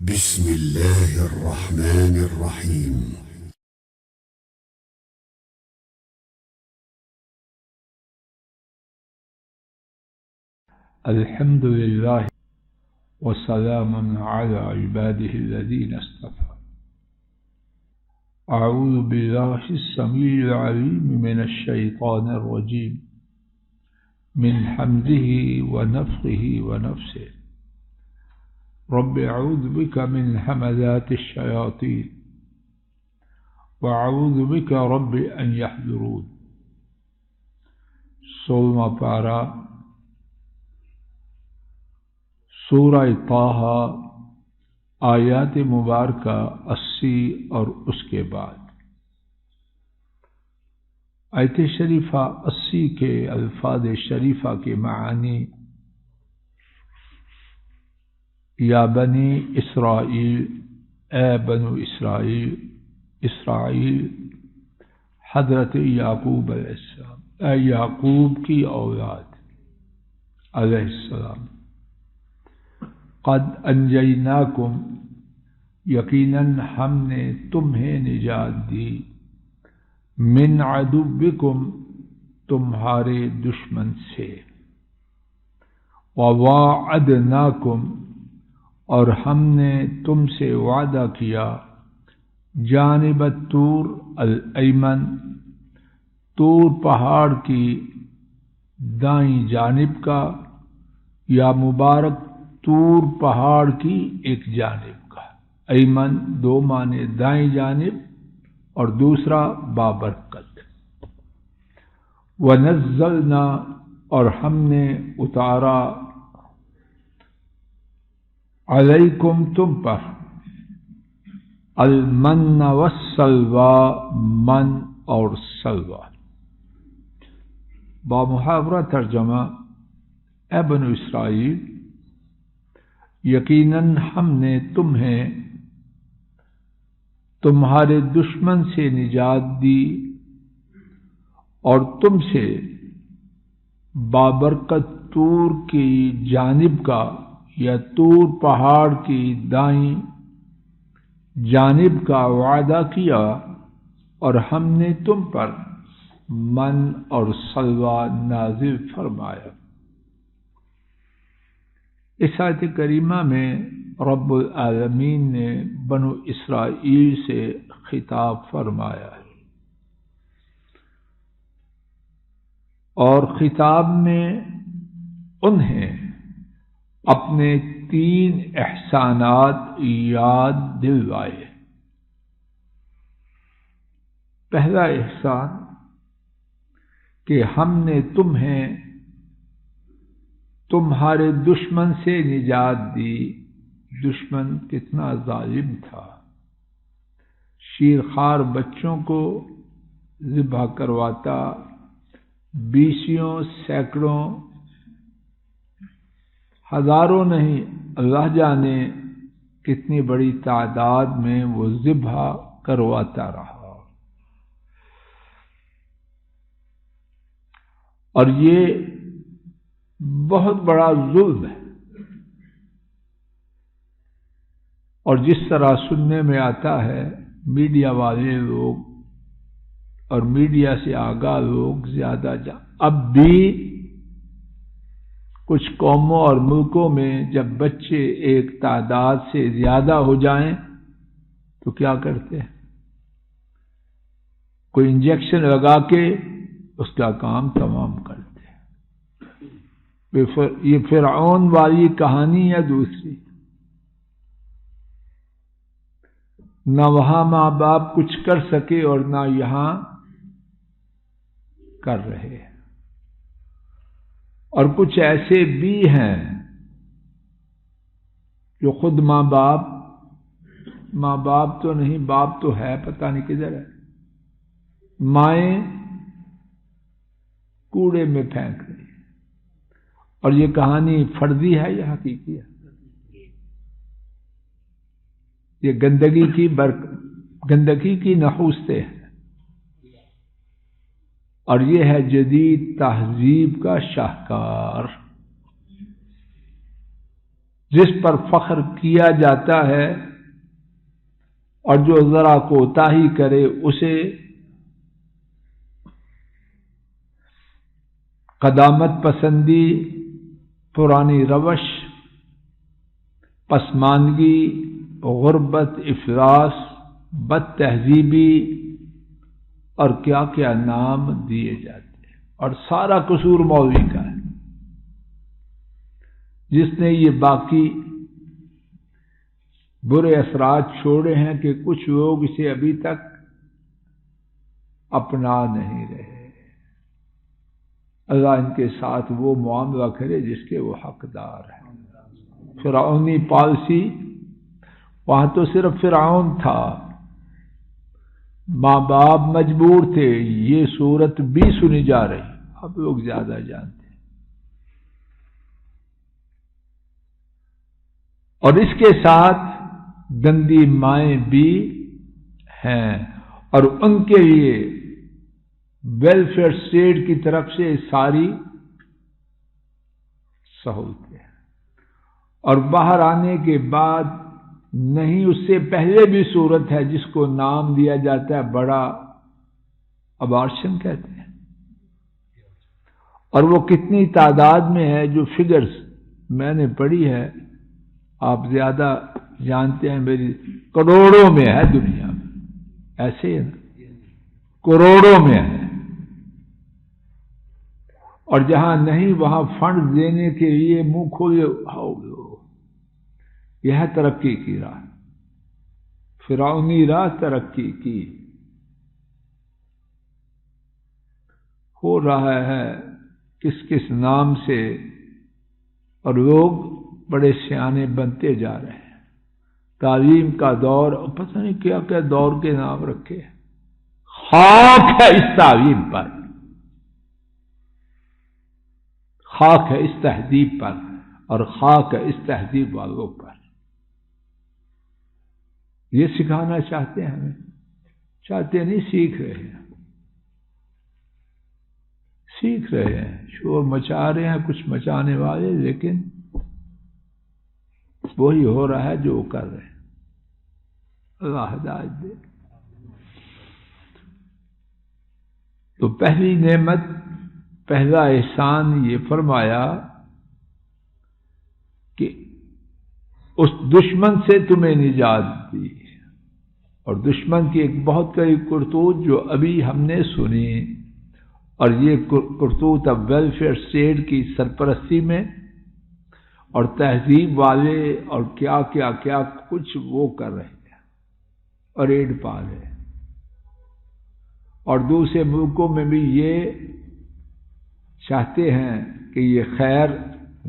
بسم الله الرحمن الرحيم. الحمد لله وسلام على عباده الذين اصطفى. أعوذ بالله السميع العليم من الشيطان الرجيم من حمده ونفخه ونفسه. رب أعوذ بك من همزات الشياطين وأعوذ بك رب أن يحضرون. 16واں پارہ سورہ طٰہٰ آیات مبارکہ 80 اور اس کے بعد. آیت شریفہ 80 کے الفاظ شریفہ کے معانی: یا بنی اسرائیل، اے بنو اسرائیل. اسرائیل حضرت یعقوب علیہ السلام، اے یعقوب کی اولاد علیہ السلام. قد انجیناکم، یقیناً ہم نے تمہیں نجات دی. من عدوکم، تمہارے دشمن سے. وواعدناکم، اور ہم نے تم سے وعدہ کیا. جانب الطور الایمن، طور پہاڑ کی دائیں جانب کا، یا مبارک طور پہاڑ کی ایک جانب کا. ایمن دو معنی، دائیں جانب اور دوسرا بابرکت. ونزلنا، اور ہم نے اتارا. علیکم، تم پر. المن والسلوى، من اور سلوى. بامحاورہ ترجمہ: اے بنو اسرائیل، یقیناً ہم نے تمہیں تمہارے دشمن سے نجات دی اور تم سے بابرکت طور کی جانب کا یا طور پہاڑ کی دائیں جانب کا وعدہ کیا، اور ہم نے تم پر من اور سلوہ نازل فرمایا. اس آیت کریمہ میں رب العالمین نے بنو اسرائیل سے خطاب فرمایا ہے، اور خطاب میں انہیں اپنے 3 احسانات یاد دلوائے. پہلا احسان کہ ہم نے تمہیں تمہارے دشمن سے نجات دی. دشمن کتنا ظالم تھا، شیرخوار بچوں کو ذبح کرواتا، بیسیوں سینکڑوں ہزاروں نہیں، اللہ جانے کتنی بڑی تعداد میں وہ ذبح کرواتا رہا. اور یہ بہت بڑا ظلم ہے. اور جس طرح سننے میں آتا ہے، میڈیا والے لوگ اور میڈیا سے آگاہ لوگ زیادہ اب بھی کچھ قوموں اور ملکوں میں جب بچے ایک تعداد سے زیادہ ہو جائیں تو کیا کرتے ہیں؟ کوئی انجیکشن لگا کے اس کا کام تمام کرتے ہیں. یہ فرعون والی کہانی ہے دوسری. نہ وہاں ماں باپ کچھ کر سکے اور نہ یہاں کر رہے ہیں. اور کچھ ایسے بھی ہیں جو خود ماں باپ تو نہیں، باپ تو ہے، پتہ نہیں کدھر ہے، مائیں کوڑے میں پھینک رہی. اور یہ کہانی فرضی ہے یا حقیقی ہے؟ یہ گندگی کی نحوستیں ہیں. اور یہ ہے جدید تہذیب کا شاہکار. جس پر فخر کیا جاتا ہے اور جو ذرا کوتاہی کرے اسے قدامت پسندی، پرانی روش، پسماندگی، غربت، افلاس، بد تہذیبی اور کیا کیا نام دیے جاتے ہیں، اور سارا قصور مولوی کا ہے جس نے یہ باقی برے اثرات چھوڑے ہیں کہ کچھ لوگ اسے ابھی تک اپنا نہیں رہے۔ اللہ ان کے ساتھ وہ معاملہ کرے جس کے وہ حقدار ہیں۔ فرعونی پالیسی، وہاں تو صرف فرعون تھا، ماں باپ مجبور تھے، یہ صورت بھی سنی جا رہی، اب لوگ زیادہ جانتے ہیں۔ اور اس کے ساتھ گندی مائیں بھی ہیں، اور ان کے لیے ویلفیئر اسٹیٹ کی طرف سے ساری سہولتیں ہیں، اور باہر آنے کے بعد نہیں، اس سے پہلے بھی صورت ہے جس کو نام دیا جاتا ہے بڑا ابارشن کہتے ہیں، اور وہ کتنی تعداد میں ہے، جو فگرز میں نے پڑھی ہے آپ زیادہ جانتے ہیں، میری کروڑوں میں ہے دنیا میں، ایسے ہے نا، کروڑوں میں ہے، اور جہاں نہیں وہاں فنڈ دینے کے لیے منہ کھولے، یہ ہے ترقی کی راہ، فرعونی راہ ترقی کی۔ ہو رہا ہے کس کس نام سے، اور لوگ بڑے سیانے بنتے جا رہے ہیں، تعلیم کا دور، پتہ نہیں کیا کیا دور کے نام رکھے، خاک ہے اس تعلیم پر، خاک ہے اس تہذیب پر، اور خاک ہے اس تہذیب والوں پر۔ یہ سکھانا چاہتے ہیں ہمیں، چاہتے نہیں، سیکھ رہے ہیں، سیکھ رہے ہیں، شور مچا رہے ہیں کچھ مچانے والے، لیکن وہی ہو رہا ہے جو وہ کر رہے ہیں۔ اللہ ہدایت دے۔ تو پہلی نعمت، پہلا احسان یہ فرمایا کہ اس دشمن سے تمہیں نجات دی، اور دشمن کی ایک بہت بڑی کرتوت جو ابھی ہم نے سنی، اور یہ کرتوت اب ویلفیئر اسٹیٹ کی سرپرستی میں، اور تہذیب والے اور کیا کیا کیا کچھ وہ کر رہے ہیں، اور ایڈ پال ہے، اور دوسرے ملکوں میں بھی یہ چاہتے ہیں کہ یہ خیر،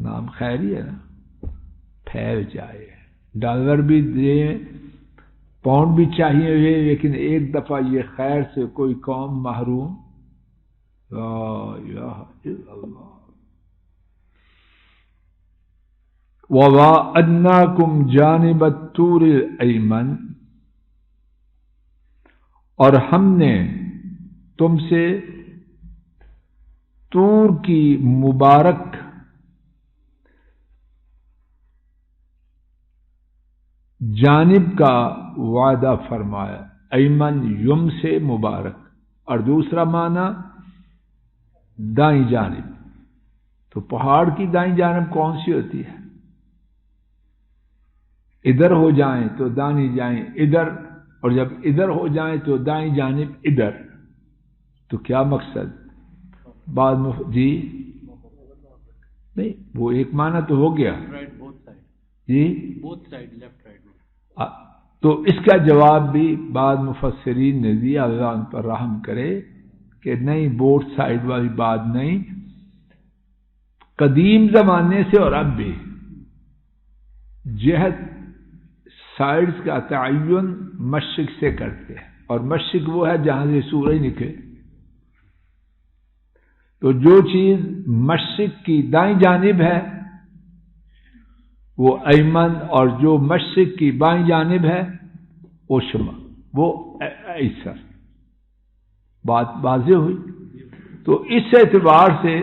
نام خیر ہی ہے نا، پھیل جائے، ڈالر بھی دیں، پاؤنڈ بھی چاہیے، لیکن ایک دفعہ یہ خیر سے کوئی قوم محروم، لا الہ الا اللہ۔ وَوَاعَدْنَاكُمْ جَانِبَ الطُّورِ الْأَيْمَنِ، اور ہم نے تم سے طور کی مبارک جانب کا وعدہ فرمایا، ایمن یم سے مبارک، اور دوسرا معنی دائیں جانب۔ تو پہاڑ کی دائیں جانب کون سی ہوتی ہے؟ ادھر ہو جائیں تو دائیں جائیں ادھر، اور جب ادھر ہو جائیں تو دائیں جانب ادھر، تو کیا مقصد؟ بعد میں جی نہیں، وہ ایک معنی تو ہو گیا جی، تو اس کا جواب بھی بعض مفسرین نے دیا، اللہ ان پر رحم کرے، کہ نہیں، بوتھ سائڈ والی بات نہیں، قدیم زمانے سے اور اب بھی جہت سائڈز کا تعین مشرق سے کرتے ہیں، اور مشرق وہ ہے جہاں سے سورج نکلے، تو جو چیز مشرق کی دائیں جانب ہے وہ ایمن، اور جو مشرق کی بائیں جانب ہے وہ شمال، وہ ایسر۔ بات واضح ہوئی؟ تو اس اعتبار سے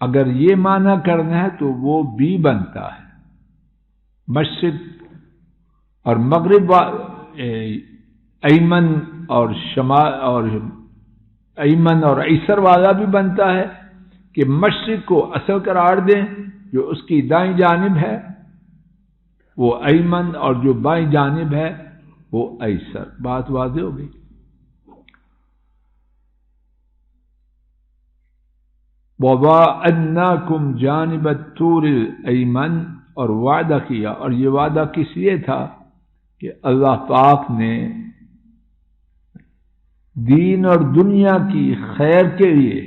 اگر یہ معنی کرنا ہے تو وہ بھی بنتا ہے، مشرق اور مغرب ایمن اور شمال اور ایمن اور ایسر والا بھی بنتا ہے کہ مشرق کو اصل قرار دیں، جو اس کی دائیں جانب ہے وہ ایمن اور جو بائیں جانب ہے وہ ایسر۔ بات واضح ہو گئی؟ وَوَاعَدْنَاكُمْ جَانِبَ الطُّورِ الْأَيْمَنِ، اور وعدہ کیا، اور یہ وعدہ کس لیے تھا کہ اللہ پاک نے دین اور دنیا کی خیر کے لیے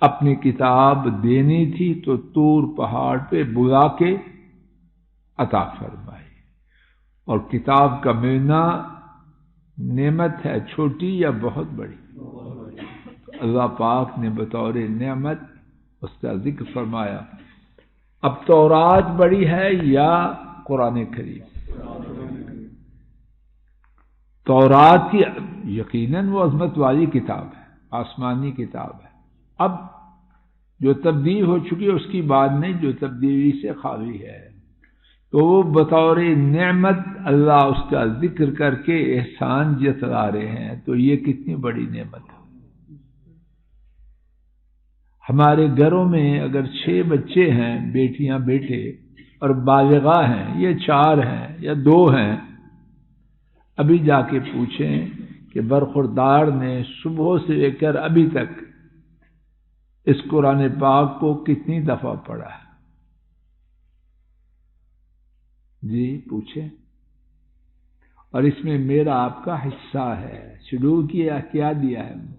اپنی کتاب دینی تھی تو طور پہاڑ پہ بلا کے عطا فرمائی۔ اور کتاب کا ملنا نعمت ہے چھوٹی یا بہت بڑی؟ اللہ پاک نے بطور نعمت اس کا ذکر فرمایا۔ اب تورات بڑی ہے یا قرآن کریم؟ تورات کی یقیناً وہ عظمت والی کتاب ہے، آسمانی کتاب ہے۔ اب جو تبدیل ہو چکی ہے اس کی بات نہیں، جو تبدیلی سے خالی ہے، تو وہ بطور نعمت اللہ اس کا ذکر کر کے احسان جتلا رہے ہیں، تو یہ کتنی بڑی نعمت ہے۔ ہمارے گھروں میں اگر 6 بچے ہیں، بیٹیاں بیٹے، اور بالغاہ ہیں، یہ 4 ہیں یا 2 ہیں، ابھی جا کے پوچھیں کہ برخوردار نے صبح سے لے کر ابھی تک اس قرآن پاک کو کتنی دفعہ پڑھا ہے؟ جی پوچھیں۔ اور اس میں میرا آپ کا حصہ ہے، شروع کیا کیا دیا ہے ہم نے؟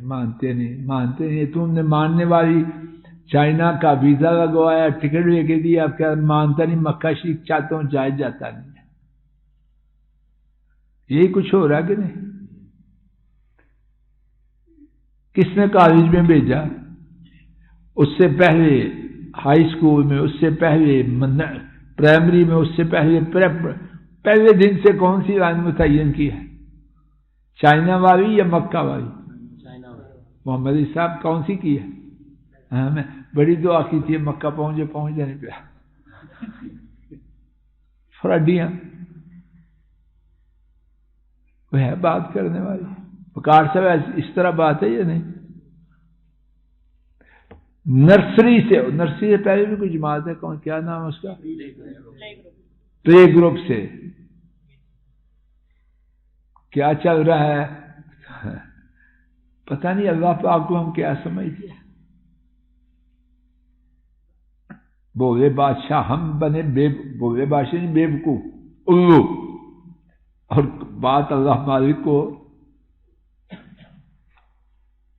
مانتے نہیں، تم نے ماننے والی چائنا کا ویزا لگوایا، ٹکٹ لے کے دیا، اب کیا مانتا نہیں، مکہ شریف چاہتا ہوں جائز جاتا نہیں ہے۔ یہی کچھ ہو رہا کہ نہیں؟ کس نے کالج میں بھیجا؟ اس سے پہلے ہائی اسکول میں، اس سے پہلے پرائمری میں، اس سے پہلے دن سے کون سی لائن متعین کی ہے؟ چائنا والی یا مکہ والی؟ محمد علی صاحب کون سی کی ہے؟ میں بڑی دعا کی تھی مکہ پہنچ جانے پہ فراڈیاں وہ ہے بات کرنے والی۔ وقار صاحب اس طرح بات ہے یا نہیں؟ نرسری سے پہلے بھی کوئی جماعت ہے، کون کیا نام ہے اس کا؟ پلے گروپ سے کیا چل رہا ہے پتہ نہیں، اللہ پاک کو ہم کیا سمجھتے ہیں۔ بولے بادشاہ ہم بنے بولے بادشاہ نہیں، بے وقوف الو، اور بات اللہ مالک کو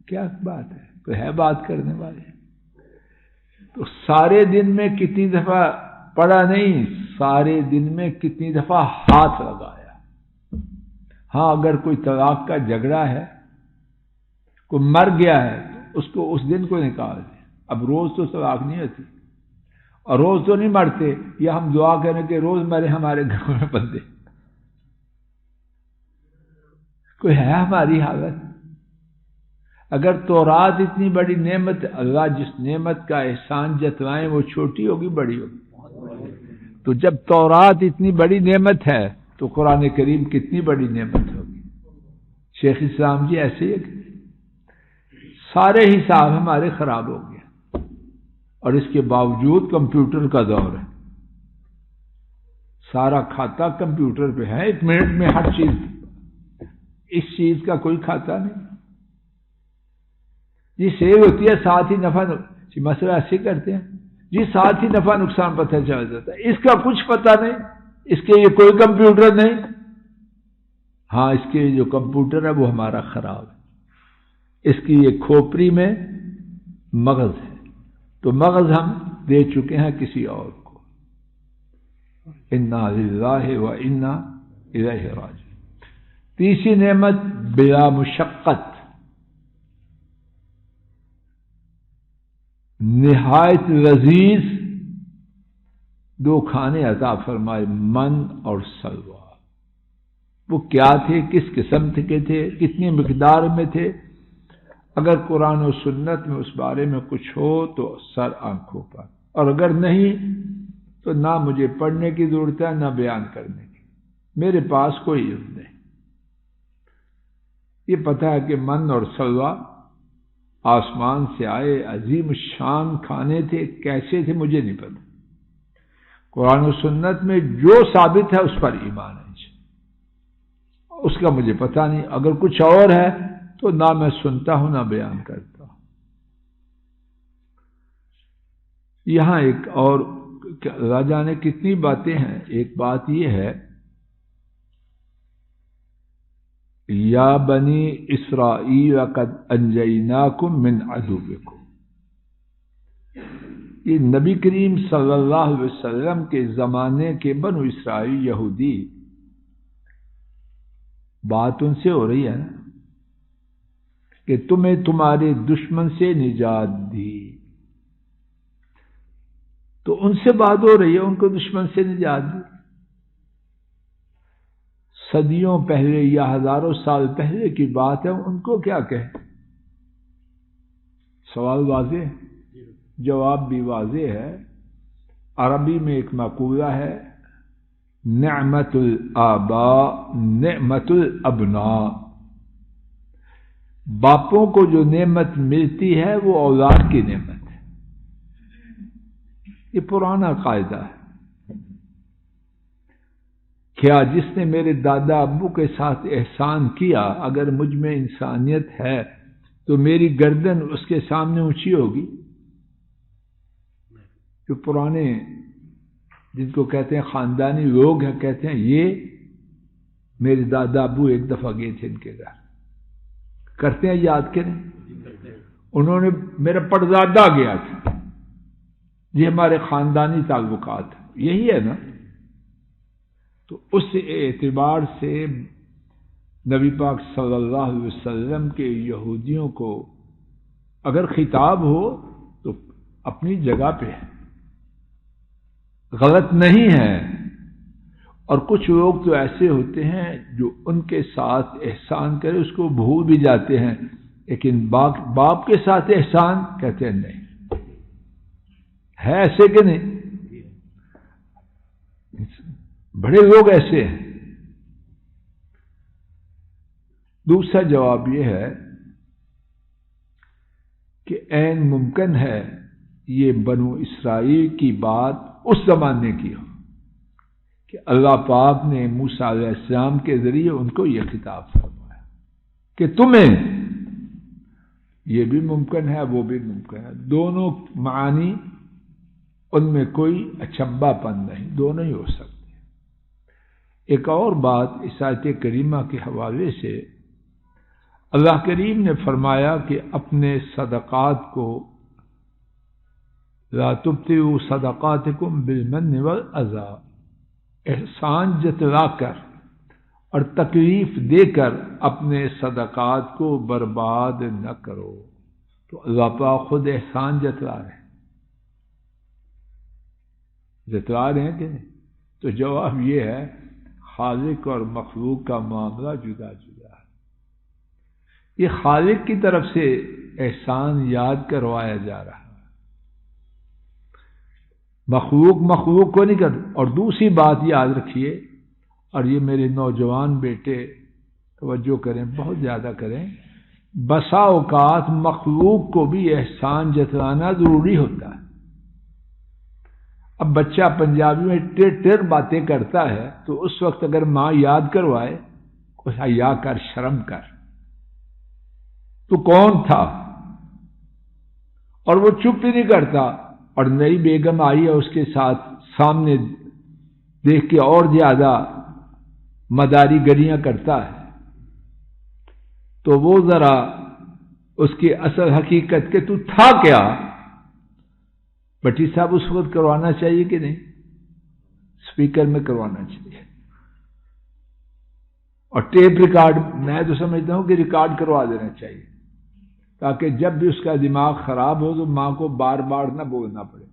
کیا بات ہے؟ تو ہے بات کرنے والے۔ تو سارے دن میں کتنی دفعہ پڑھا نہیں، سارے دن میں کتنی دفعہ ہاتھ لگایا۔ ہاں اگر کوئی طلاق کا جھگڑا ہے، کوئی مر گیا ہے، تو اس کو اس دن کو نکال دیں۔ اب روز تو طلاق نہیں ہوتی، اور روز تو نہیں مرتے، یا ہم دعا کریں کہ روز مرے ہمارے گھروں میں بندے۔ کوئی ہے ہماری حالت؟ اگر تورات اتنی بڑی نعمت، اللہ جس نعمت کا احسان جتلائیں وہ چھوٹی ہوگی بڑی ہوگی؟ تو جب تورات اتنی بڑی نعمت ہے تو قرآن کریم کتنی بڑی نعمت ہوگی؟ شیخ اسلام جی ایسے ہی سارے حساب ہمارے خراب ہو گئے، اور اس کے باوجود کمپیوٹر کا دور ہے، سارا کھاتا کمپیوٹر پہ ہے، 1 منٹ میں ہر چیز، اس چیز کا کوئی کھاتا نہیں جی۔ سیو ہوتی ہے ساتھ ہی نفع جی، مسئلہ ایسے کرتے ہیں جی، ساتھ ہی نفع نقصان پتہ چل جاتا ہے، اس کا کچھ پتہ نہیں، اس کے لیے کوئی کمپیوٹر نہیں۔ ہاں اس کے جو کمپیوٹر ہے وہ ہمارا خراب ہے، اس کی یہ کھوپڑی میں مغز ہے، تو مغز ہم دے چکے ہیں کسی اور کو۔ انا للہ و انا الیہ راجعون۔ تیسری نعمت بلا مشقت، نہایت لذیذ 2 کھانے عطا فرمائے، من اور سلوہ۔ وہ کیا تھے، کس قسم کے تھے، کتنی مقدار میں تھے؟ اگر قرآن و سنت میں اس بارے میں کچھ ہو تو سر آنکھوں پر، اور اگر نہیں تو نہ مجھے پڑھنے کی ضرورت ہے نہ بیان کرنے کی، میرے پاس کوئی علم نہیں۔ یہ پتہ ہے کہ من اور سلوہ آسمان سے آئے عظیم الشان کھانے تھے، کیسے تھے مجھے نہیں پتا۔ قرآن و سنت میں جو ثابت ہے اس پر ایمان ہے، اس کا مجھے پتہ نہیں، اگر کچھ اور ہے تو نہ میں سنتا ہوں نہ بیان کرتا ہوں۔ یہاں ایک اور اللہ جانے کتنی باتیں ہیں۔ ایک بات یہ ہے، یا بنی اسرائیل قد انجیناکم من عدوکم، یہ نبی کریم صلی اللہ علیہ وسلم کے زمانے کے بنو اسرائیل یہودی، بات ان سے ہو رہی ہے نا کہ تمہیں تمہارے دشمن سے نجات دی، تو ان سے بات ہو رہی ہے، ان کو دشمن سے نجات دی۔ صدیوں پہلے یا ہزاروں سال پہلے کی بات ہے، ان کو کیا کہیں؟ سوال واضح ہے، جواب بھی واضح ہے۔ عربی میں ایک مقولہ ہے، نعمت الآباء نعمت الابناء، باپوں کو جو نعمت ملتی ہے وہ اولاد کی نعمت ہے۔ یہ پرانا قاعدہ ہے۔ کیا جس نے میرے دادا ابو کے ساتھ احسان کیا، اگر مجھ میں انسانیت ہے تو میری گردن اس کے سامنے اونچی ہوگی؟ جو پرانے جن کو کہتے ہیں خاندانی لوگ ہیں، کہتے ہیں یہ میرے دادا ابو ایک دفعہ گئے تھے ان کے گھر، کرتے ہیں یاد کریں، انہوں نے میرا پردادا گیا تھا، یہ ہمارے خاندانی تعلقات یہی ہے نا۔ تو اس اعتبار سے نبی پاک صلی اللہ علیہ وسلم کے یہودیوں کو اگر خطاب ہو تو اپنی جگہ پہ ہے، غلط نہیں ہے۔ اور کچھ لوگ تو ایسے ہوتے ہیں جو ان کے ساتھ احسان کرے اس کو بھول بھی جاتے ہیں، لیکن باپ کے ساتھ احسان کہتے ہیں نہیں، ہے ایسے کہ نہیں؟ بڑے لوگ ایسے ہیں۔ دوسرا جواب یہ ہے کہ عین ممکن ہے یہ بنو اسرائیل کی بات اس زمانے کی ہو کہ اللہ پاک نے موسیٰ علیہ السلام کے ذریعے ان کو یہ خطاب فرمایا کہ تمہیں، یہ بھی ممکن ہے وہ بھی ممکن ہے، دونوں معانی ان میں کوئی اچھبا پن نہیں، دونوں ہی ہو سکتے۔ ایک اور بات اس آیت کریمہ کے حوالے سے، اللہ کریم نے فرمایا کہ اپنے صدقات کو لا تبطئوا صدقاتکم بالمن والاذی، احسان جتلا کر اور تکلیف دے کر اپنے صدقات کو برباد نہ کرو۔ تو اللہ پاک خود احسان جتلا رہے ہیں کہ نہیں؟ تو جواب یہ ہے، خالق اور مخلوق کا معاملہ جدا جدا ہے۔ یہ خالق کی طرف سے احسان یاد کروایا جا رہا ہے، مخلوق کو نہیں کر۔ اور دوسری بات یاد رکھیے، اور یہ میرے نوجوان بیٹے توجہ کریں، بہت زیادہ کریں، بسا اوقات مخلوق کو بھی احسان جتلانا ضروری ہوتا ہے۔ اب بچہ پنجابی میں ٹیر باتیں کرتا ہے تو اس وقت اگر ماں یاد کروائے کچھ حیا کر، شرم کر، تو کون تھا، اور وہ چپ ہی نہیں کرتا، اور نئی بیگم آئی ہے اس کے ساتھ سامنے دیکھ کے اور زیادہ مداری گریاں کرتا ہے، تو وہ ذرا اس کی اصل حقیقت کہ تو تھا کیا، بٹی صاحب اس وقت کروانا چاہیے کہ نہیں؟ اسپیکر میں کروانا چاہیے، اور ٹیپ ریکارڈ میں تو سمجھتا ہوں کہ ریکارڈ کروا دینا چاہیے، تاکہ جب بھی اس کا دماغ خراب ہو تو ماں کو بار بار نہ بولنا پڑے۔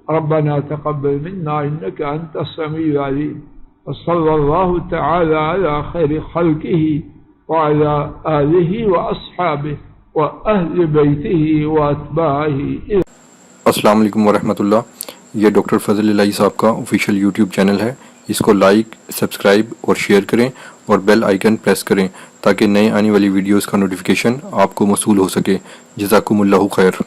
ربنا تقبل منا انك انت السميع العليم وصلى الله تعالى على خير خلقه وعلى آله واصحابه وأهل بيته وأتباعه. السلام علیکم ورحمۃ اللہ. یہ ڈاکٹر فضل الہی صاحب کا آفیشیل یوٹیوب چینل ہے. اس کو لائک، سبسکرائب اور شیئر کریں اور بیل آئیکن پریس کریں تاکہ نئے آنے والی ویڈیوز کا نوٹیفیکیشن آپ کو موصول ہو سکے. جزاکم اللہ خیر.